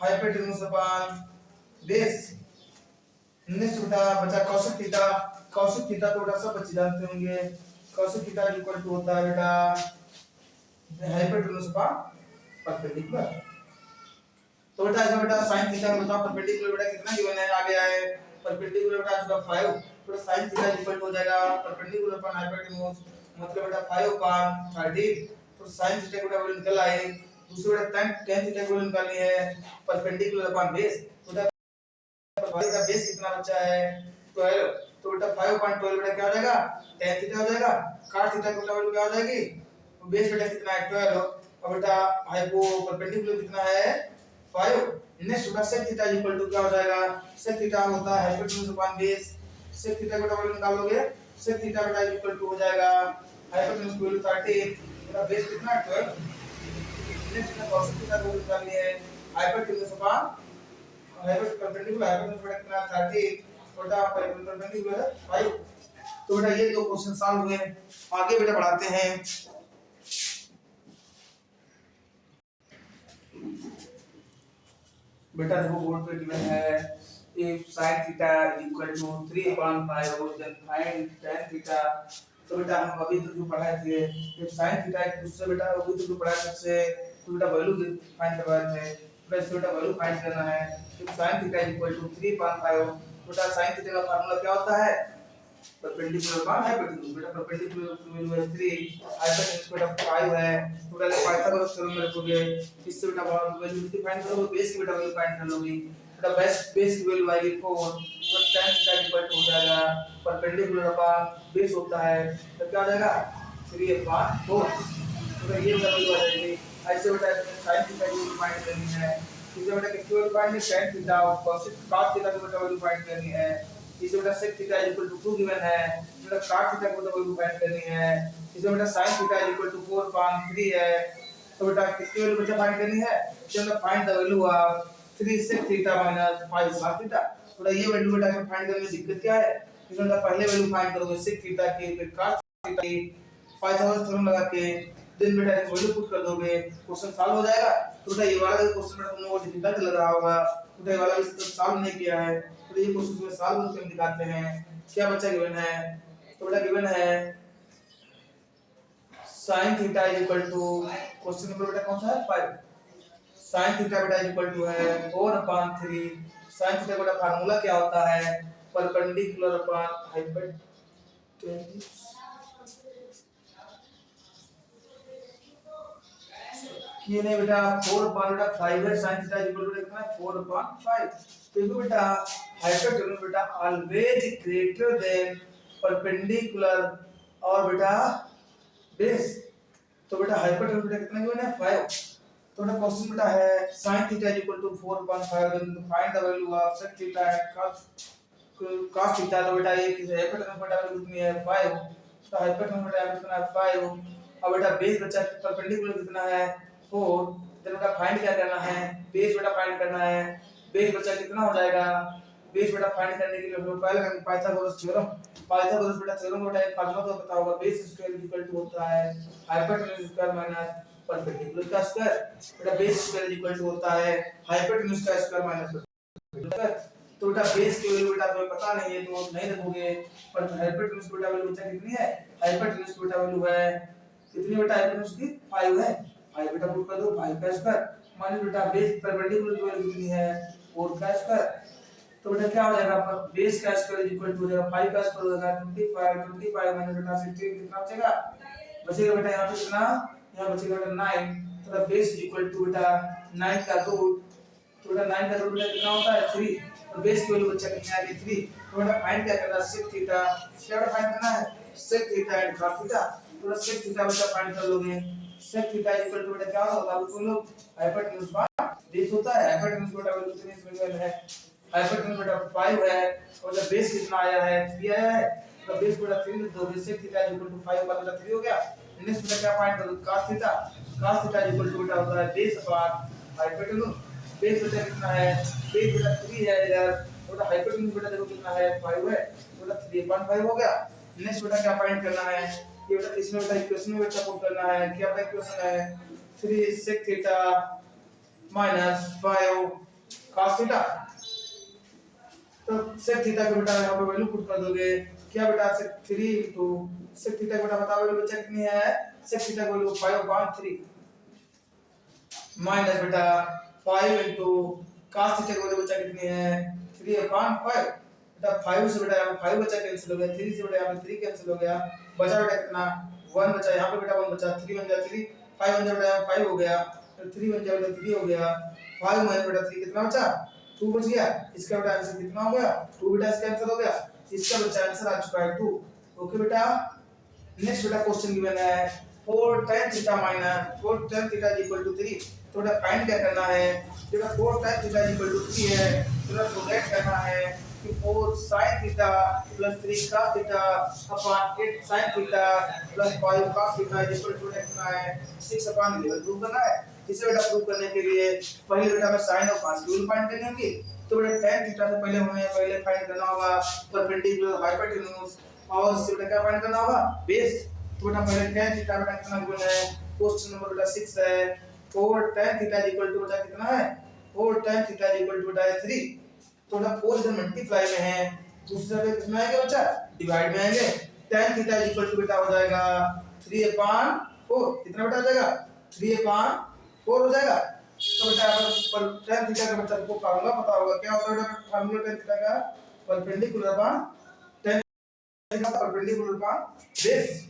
हाइपोटेन्यूज अपॉन बेस। नेक्स्ट बेटा बचा cosec थीटा, cosec थीटा तो बेटा सब बच्चे जानते होंगे, cosec थीटा इक्वल टू होता है बेटा हाइपोटेन्यूज अपॉन परपेंडिकुलर। तो बेटा ऐसा बेटा sin थीटा का बताओ परपेंडिकुलर बेटा कितना गिवन है, आ गया है परपेंडिकुलर बेटा आपका 5, तो sin थीटा इक्वल टू हो जाएगा परपेंडिकुलर अपॉन हाइपोटेन्यूज मतलब बेटा 5 अपॉन 13। तो sin थीटा का वैल्यू निकल आए। दूसरा बेटा tan थीटा की वैल्यू निकालनी है परपेंडिकुलर अपॉन बेस। तो बेटा 5 का बेस कितना बचा है 12, तो बेटा 5 अपॉन 12 बेटा क्या हो जाएगा tan थीटा हो जाएगा। cos थीटा की वैल्यू क्या हो जाएगी, बेस बेटा कितना है 12, और बेटा हाइपो परपेंडिकुलर कितना है 5। नेक्स्ट बेटा sec थीटा इक्वल टू क्या हो जाएगा, sec थीटा होता है hypotenuse upon base. sec theta का वैल्यू निकाल लोगे, sec थीटा बेटा इक्वल टू हो जाएगा हाइपोटेन्यूज की वैल्यू 30, बेटा बेस कितना है 12। नेक्स्ट बेटा cos थीटा की वैल्यू निकालनी है hypotenuse upon hypotenuse perpendicular, hypotenuse बेटा कितना 30, बेटा परपेंडिकुलर है 5। तो बेटा ये दो क्वेश्चन सॉल्व हुए। आगे बेटा बढ़ाते हैं। बेटा देखो बोर्ड पे गिवन है if sin theta equal to 3/5 then find tan theta. तो बेटा हम अभी तो जो पढ़ाए थे if sin थीटा उससे बेटा अभी तो जो पढ़ाए सबसे तो बेटा वैल्यू फाइंड करवाए थे, प्लस बेटा वैल्यू फाइंड करना है। if sin theta equal to 3/5 बेटा sin थीटा का फार्मूला क्या होता है परपेंडिकुलर बार हाइपोटेन्यूज बेटा परपेंडिकुलर की वैल्यू है 3 हाइपोटेन्यूज बेटा 5 है तो पहले पाइथागोरस थ्योरम में रखोगे इससे बेटा वैल्यू कितनी फाइंड करोगे बेस की बेटा वैल्यू फाइंड कर लोगे बेटा बेस की वैल्यू आएगी 4 तो tan थीटा इक्वल टू हो जाएगा परपेंडिकुलर अपॉन बेस होता है तो क्या हो जाएगा 3 अपॉन 4 तो ये वैल्यू आ जाएगी ऐसे बेटा sin थीटा की वैल्यू फाइंड करनी है इसे बेटा किसकी वैल्यू फाइंड करनी है tan थीटा और cos थीटा की बेटा वैल्यू फाइंड करनी है इसे बेटा sec theta equal to 2 given है बेटा cot थीटा को तो वैल्यू फाइंड करनी है इसे बेटा sin थीटा इक्वल टू 4/3 है तो बेटा किसकी वैल्यू बचा फाइंड करनी है चलो find the value of 3 sec theta - 5 cos theta थोड़ा ये वैल्यू बेटा में फाइंड करने में दिक्कत क्या है इसमें बेटा पहले वैल्यू फाइंड करोगे sec थीटा की फिर cos थीटा की पाइथागोरस थ्योरम लगा के दिन बेटा इस वैल्यू पुट कर दोगे क्वेश्चन सॉल्व हो जाएगा तो बेटा ये वाला क्वेश्चन बेटा तुम लोगों को डिफिकल्ट लग रहा होगा तो ये वाला इसको सॉल्व नहीं किया है तो ये क्वेश्चन तुम्हें सॉल्व करके दिखाते हैं क्या बच्चा गिवन है तो बेटा गिवन है sin थीटा क्वेश्चन नंबर बेटा कौन सा है 5 sin थीटा बेटा है 4/3 sin थीटा बेटा फार्मूला क्या होता है परपेंडिकुलर अपॉन हाइपोटेन्यूज ये नहीं बेटा 4/5 है sin थीटा कितना है 4/5 क्योंकि बेटा हाइपोटेन्यूज बेटा ऑलवेज ग्रेटर देन परपेंडिकुलर और बेटा बेस तो बेटा हाइपोटेन्यूज बेटा कितना गिवन है 5 तो बेटा क्वेश्चन बेटा है sin theta 4/5 then find the value of sec theta and cos theta तो बेटा ये हाइपोटेन्यूज बेटा कितनी है 5 तो हाइपोटेन्यूज बेटा कितना है 5 और बेटा बेस बचा परपेंडिकुलर कितना है 4 तो बेटा फाइंड क्या करना है बेस बेटा फाइंड करना है बेस बचा कितना हो जाएगा बेस बेटा फाइंड करने के लिए हम लोग पहले करेंगे पाइथागोरस बेटा थ्योरम बेटा एक फार्मूला तो पता होगा बेस स्क्वायर इक्वल टू होता है हाइपोटेन्यूज स्क्वायर माइनस परपेंडिकुलर का स्क्वायर बेटा बेस स्क्वायर इक्वल टू होता है हाइपोटेन्यूज का स्क्वायर माइनस परपेंडिकुलर तो बेटा बेस की वैल्यू बेटा तुम्हें पता नहीं है तो नहीं रखोगे पर हाइपोटेन्यूज बेटा वैल्यू बचा कितनी है हाइपोटेन्यूज बेटा वैल्यू है कितनी बेटा हाइपोटेन्यूज की 5 है 5 बेटा पुट कर दो 5 का स्क्वायर माइनस बेटा बेस परपेंडिकुलर की वैल्यू कितनी है 4 का स्क्वायर तो बेटा क्या हो जाएगा आपका बेस का स्क्वायर इक्वल टू हो जाएगा 5 का स्क्वायर हो जाएगा 25 माइनस बेटा 16 कितना बचेगा बचेगा बेटा यहां पे कितना यहां बचेगा बेटा 9 तो बेस इक्वल टू बेटा 9 का रूट तो बेटा 9 का रूट बेटा कितना होता है 3 तो बेस की वैल्यू बच्चा कितनी आ गई 3 तो बेटा फाइंड क्या करना है sec थीटा क्या बेटा फाइंड करना है sec theta and cos theta तो बेटा sec थीटा बच्चा फाइंड कर लोगे sec थीटा इक्वल टू बेटा क्या होगा बिल्कुल हाइपोटेन्यूज बाय बेस होता है हाइपोटेन्यूज बेटा वैल्यू कितनी इसमें है हाइपोटेन्यूज बेटा 5 है और जब बेस कितना आया है 3 आया है तो बेस बेटा 3 लिख दोगे sec थीटा 5 का बेटा 3 हो गया नेक्स्ट बेटा क्या फाइंड करोगे cos थीटा बेटा होता है बेस अपॉन हाइपोटेन्यूज बेस बेटा कितना है बेस बेटा 3 है इधर बेटा हाइपोटेन्यूज बेटा देखो कितना है 5 है बेटा 3/5 हो गया नेक्स्ट बेटा क्या फाइंड करना है ये बेटा इसमें बेटा इक्वेशन में बेटा पुट करना है क्या बेटा इक्वेशन है 3 sec theta minus 5 cos theta तो sec थीटा का बेटा यहां पे वैल्यू पुट कर दोगे क्या बेटा sec 3 sec थीटा का बेटा बताओ वैल्यू बचा कितनी है sec थीटा का वैल्यू 5/3 माइनस बेटा 5 into cos थीटा की वैल्यू बचा कितनी है 3/5 बेटा 5 से बेटा यहां 5 बचा कैंसिल हो गया 3 से बेटा यहां 3 कैंसिल हो गया बचा बेटा कितना 1 बचा यहां पे बेटा 1 बचा 3 बन गया 3 5 बन गया बेटा 5 हो गया तो 3 बन गया बेटा 3 हो गया 5 माइनस बेटा 3 कितना बचा 2 बच गया इसका बेटा आंसर कितना हो गया 2 बेटा इसका आंसर हो गया इसका बेटा आंसर आ चुका है 2 ओके बेटा नेक्स्ट बेटा क्वेश्चन गिवन है 4 tan theta minus 4 tan theta 3 तो बेटा फाइंड क्या करना है बेटा 4 tan थीटा 3 है तो बेटा प्रोजेक्ट करना है कि 4 sin theta 3 cos theta upon 8 sin theta 5 cos theta कितना है 6/11 प्रूव करना है इसे बेटा प्रूव करने के लिए पहले बेटा हमें sin और cos की वैल्यू फाइंड करनी होगी तो बेटा tan थीटा से पहले हमें फाइंड करना होगा परपेंडिकुलर हाइपोटेन्यूज और इससे बेटा क्या फाइंड करना होगा बेस तो बेटा पहले tan थीटा बेटा कितना गिवन है क्वेश्चन नंबर बेटा 6 है 4 tan थीटा बेटा कितना है 4 tan थीटा बेटा 3 तो बेटा 4 इधर मल्टीप्लाई में है दूसरी जगह किसमें आएगा बच्चा डिवाइड में आएंगे tan थीटा बेटा हो जाएगा 3/4 कितना बेटा हो जाएगा 3/4 हो जाएगा तो बेटा पर tan थीटा का बच्चा को फार्मूला पता होगा क्या होता है बेटा फार्मूला tan थीटा का परपेंडिकुलर अपॉन परपेंडिकुलर का बेस।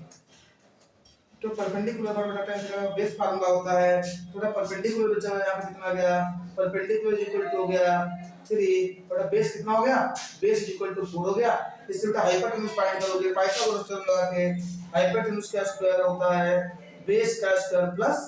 तो परपेंडिकुलर पर बेटा टेंस का बेस फार्मूला होता है। थोड़ा परपेंडिकुलर बचा हुआ यहाँ पे कितना आ गया, परपेंडिकुलर इक्वल टू हो गया 3 बटा बेस कितना हो गया, बेस इक्वल टू 4 हो गया। इससे बेटा हाइपोटेन्यूज फाइंड करोगे, पाइथागोरस थ्योरम लगा के हाइपोटेन्यूज का स्क्वायर होता है बेस का स्क्वायर प्लस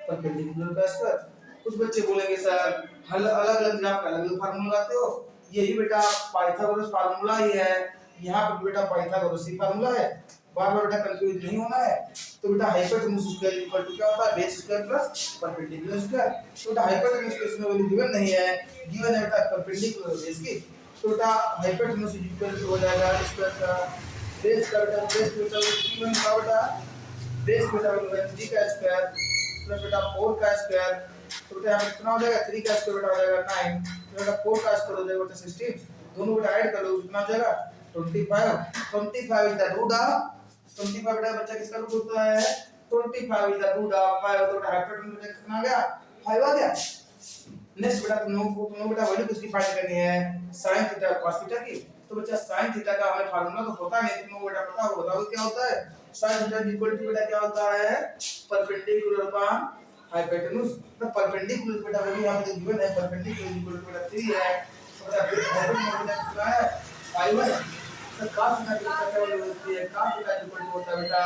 परपेंडिकुलर का स्क्वायर। कुछ बच्चे बोलेंगे सर अलग अलग जगह पे अलग अलग फार्मूला लगाते हो, यही बेटा पाइथागोरस फार्मूला ही है, यहाँ पे बेटा पाइथागोरस ही फार्मूला है, बार बार बेटा कंफ्यूज नहीं होना है। तो बेटा हाइपोटेन्यूज स्क्वायर इक्वल टू क्या होता है, base square plus perpendicular square. तो बेटा हाइपोटेन्यूज के इसमें वैल्यू गिवन नहीं है, गिवन है बेटा परपेंडिकुलर बेस की। तो बेटा हाइपोटेन्यूज इक्वल टू हो जाएगा स्क्वायर का बेस का बेटा बेस बेटा गिवन का बेटा बेस बेटा होगा 3 का स्क्वायर प्लस बेटा 4 का स्क्वायर। तो बेटा यहाँ कितना हो जाएगा, 3 का स्क्वायर बेटा हो जाएगा 9, तो बेटा 4 का स्क्वायर हो जाएगा बेटा 16। दोनों बेटा ऐड कर लो कितना हो जाएगा 25। 25 इज द रूट ऑफ 25 बेटा बच्चा किसका रूट होता है 25 इज द रूट ऑफ 5। तो बेटा हाइपोटेन्यूज बेटा कितना आ गया 5 आ गया। नेक्स्ट बेटा तुम लोगों को बेटा वैल्यू किसकी फाइंड करनी है, sin थीटा cos थीटा की। तो बच्चा sin थीटा का हमें फार्मूला तो पता नहीं, तुम लोगों को बेटा पता होगा, बताओ क्या होता है। sin थीटा इक्वल टू बेटा क्या होता है परपेंडिकुलर अपॉन हाइपोटेन्यूज। तो परपेंडिकुलर बेटा वैल्यू यहां पे गिवन है, परपेंडिकुलर इक्वल टू बेटा 3 है, तो बेटा हाइपोटेन्यूज बेटा कितना है 5 है। तो cos थीटा की क्या वैल्यू होती है, cos थीटा इक्वल टू होता है बेटा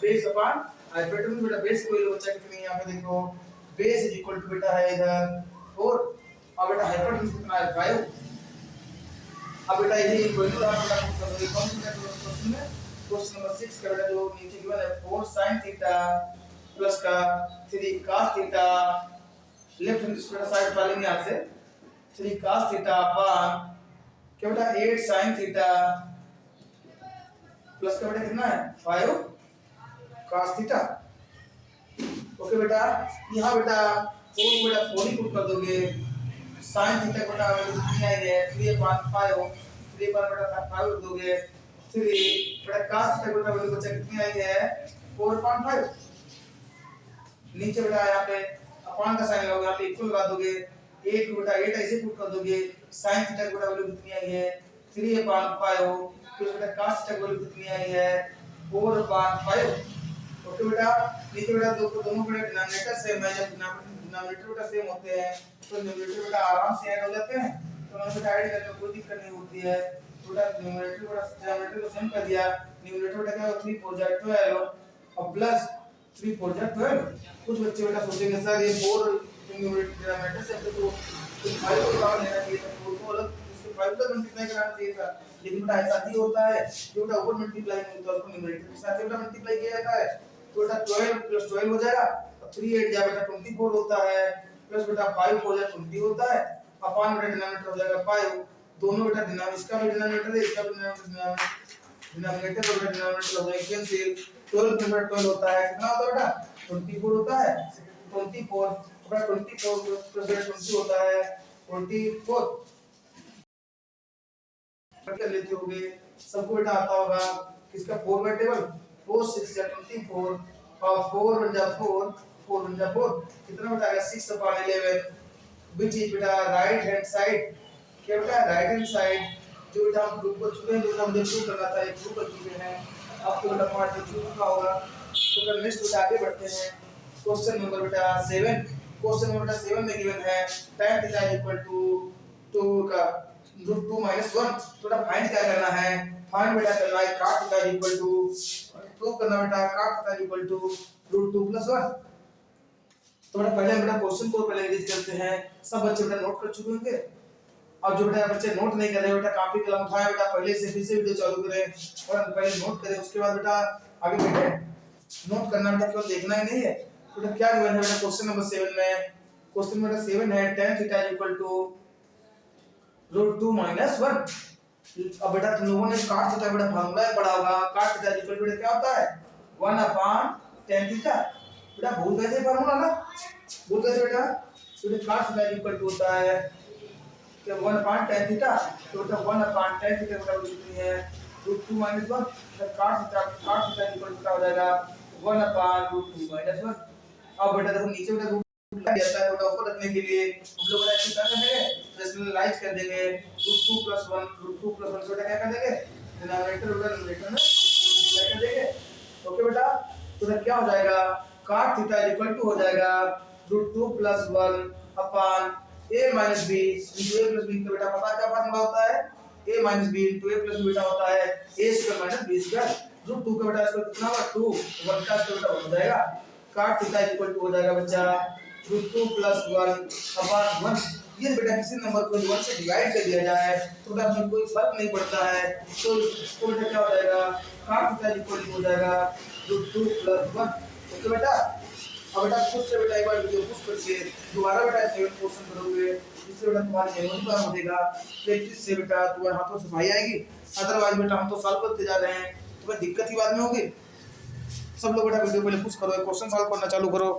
बेस अपॉन हाइपोटेन्यूज। बेटा बेस की वैल्यू बच्चा कितनी है यहां पे देखो, बेस इज इक्वल टू बेटा है इधर 4 और बेटा हाइपोटेन्यूज कितना है 5। अब बेटा ये वैल्यू आप बेटा पुट कर दो, कौन सा क्वेश्चन है, क्वेश्चन नंबर 6 का बेटा जो नीचे गिवन है 4 sin थीटा प्लस का 3 cos theta, left hand side वाले यहां से 3 cos थीटा अपॉन क्या बेटा 8 sin थीटा प्लस का बेटा कितना है 5 cos थीटा। ओके बेटा यहां बेटा 4 बेटा 4 ही पुट कर दोगे, sin थीटा बेटा वैल्यू कितनी आई है 3/5, 3 पर बेटा 5 रख दोगे, 3 बेटा cos थीटा बेटा वैल्यू बचा कितनी आई है 4/5। नीचे बेटा यहाँ पे अपॉन का साइन लगाओगे, यहाँ पे इक्वल लगा दोगे, 8 बेटा 8 ऐसे पुट कर दोगे, sin थीटा बेटा वैल्यू कितनी आई है 3/5 प्लस बेटा cos थीटा वैल्यू कितनी आई है 4/5। ओके बेटा नीचे बेटा दोनों बेटा डिनोमिनेटर सेम है, जब डिनोमिनेटर बेटा सेम होते हैं तो न्यूमरेटर बेटा आराम से ऐड हो जाते हैं, तो हमें बेटा ऐड करने में कोई दिक्कत नहीं होती है। बेटा न्यूमरेटर बेटा डिनोमिनेटर को सेम कर दिया, न्यूमरेटर बेटा क्या होगा 3 4 जा 12 और प्लस 3 4 जा 12। कुछ बच्चे बेटा सोचेंगे सर ये 4 डिनोमिनेटर से तो 5 को कहां लेना चाहिए था, 4 को अलग इसके 5 से मल्टीप्लाई कराना चाहिए था, लेकिन बेटा ऐसा नहीं होता है कि बेटा ऊपर मल्टीप्लाई नहीं होता, उसको न्यूमरेटर के साथ बेटा मल्टीप्लाई किया जाता है। तो बेटा 12 + 12 हो जाएगा, 3 8 जा बेटा 24 होता है, प्लस बेटा 5 हो जाए 20 होता है, अपॉन बेटा डिनोमिनेटर हो जाएगा 5। दोनों बेटा डिनोमिनेटर इसका भी डिनोमिनेटर है इसका भी डिनोमिनेटर डिनोमिनेटर और डिनोमिनेटर हो जाएगा कैंसिल। 12 + 12 होता है कितना होता है बेटा 24 होता है, 24 बेटा 24 प्लस 20 होता है 24 कर लेते होगे, सबको बेटा आता होगा किसका 4 बाय टेबल 4 6 जा 24 और 4 1 जा 4 4 1 जा 4 कितना बेटा आएगा 6/11 which is बेटा राइट हैंड साइड। क्या बेटा राइट हैंड साइड जो बेटा हम ग्रुप को चुने जो हम प्रूव करना था, एक प्रूव कर चुके हैं, आपको बेटा पार्ट में चूज का होगा। तो फिर नेक्स्ट बेटा आगे बढ़ते हैं, क्वेश्चन नंबर बेटा 7। क्वेश्चन नंबर बेटा 7 में गिवन है tan थीटा इक्वल टू 2 का √2 - 1। तो बेटा फाइंड क्या करना है, फाइंड बेटा करना है cot theta equal to prove करना बेटा cot थीटा इक्वल टू √2 + 1। तो बेटा पहले बेटा क्वेश्चन को पहले रीड करते हैं, सब बच्चे बेटा नोट कर चुके होंगे, और जो बेटा बच्चे नोट नहीं कर रहे बेटा कॉपी कलम उठाए बेटा पहले से फिर से वीडियो चालू करें और पहले नोट करें, उसके बाद बेटा आगे बढ़े। नोट करना बेटा केवल देखना ही नहीं है। तो बेटा क्या गिवन है बेटा क्वेश्चन नंबर 7 में, क्वेश्चन बेटा 7 है tan थीटा इक्वल टू √2 - 1। अब बेटा तुम लोगों ने cot थीटा बेटा फार्मूला पढ़ा होगा, cot थीटा इक्वल टू बेटा क्या होता है 1/tan थीटा। बेटा भूल गए थे फार्मूला ना, भूल गए थे बेटा, तो बेटा cot थीटा इक्वल टू होता है क्या 1/tan थीटा। तो बेटा 1/tan थीटा बेटा कितनी है √2 - 1। तो cot थीटा इक्वल टू हो जाएगा 1/√2 - 1। अब बेटा देखो नीचे बेटा रूट लग जाता है, बेटा ऊपर रखने के लिए हम लोग बेटा क्या करेंगे, रेशनलाइज कर देंगे √2 + 1 √2 + 1 बेटा क्या कर देंगे डिनोमिनेटर होगा न्यूमरेटर में मल्टीप्लाई कर देंगे। ओके बेटा, तो क्या हो जाएगा, cot थीटा इक्वल टू हो जाएगा √2 + 1 अपान a - b into a + b। तो बेटा पता क्या फॉर्मूला होता है, a - b into a + b बेटा होता है a² - b²। √2 का बेटा इसको कितना होगा 2, 1 का स्क्वायर बेटा हो जाएगा, cot थीटा इक्वल टू हो जाएगा बच्चा √2 + 1 अपान 1। ये बेटा किसी नंबर को 1 से डिवाइड कर दिया जाए तो बेटा उसमें कोई फर्क नहीं पड़ता है, तो बेटा क्या हो जाएगा, cot थीटा इक्वल टू हो जाएगा √2 + 1। ओके बेटा, अब बेटा खुद से बेटा एक बार वीडियो पुश करके दोबारा बेटा 7 क्वेश्चन करोगे, इससे बेटा तुम्हारी मेमोरी पर हो जाएगा, प्रैक्टिस से बेटा तुम्हारे हाथों से सफाई आएगी। अदरवाइज बेटा हम तो सॉल्व करते जा रहे हैं, तुम्हें दिक्कत ही बाद में होगी। सब लोग बेटा वीडियो पहले पुश करो, क्वेश्चन सॉल्व करना चालू करो।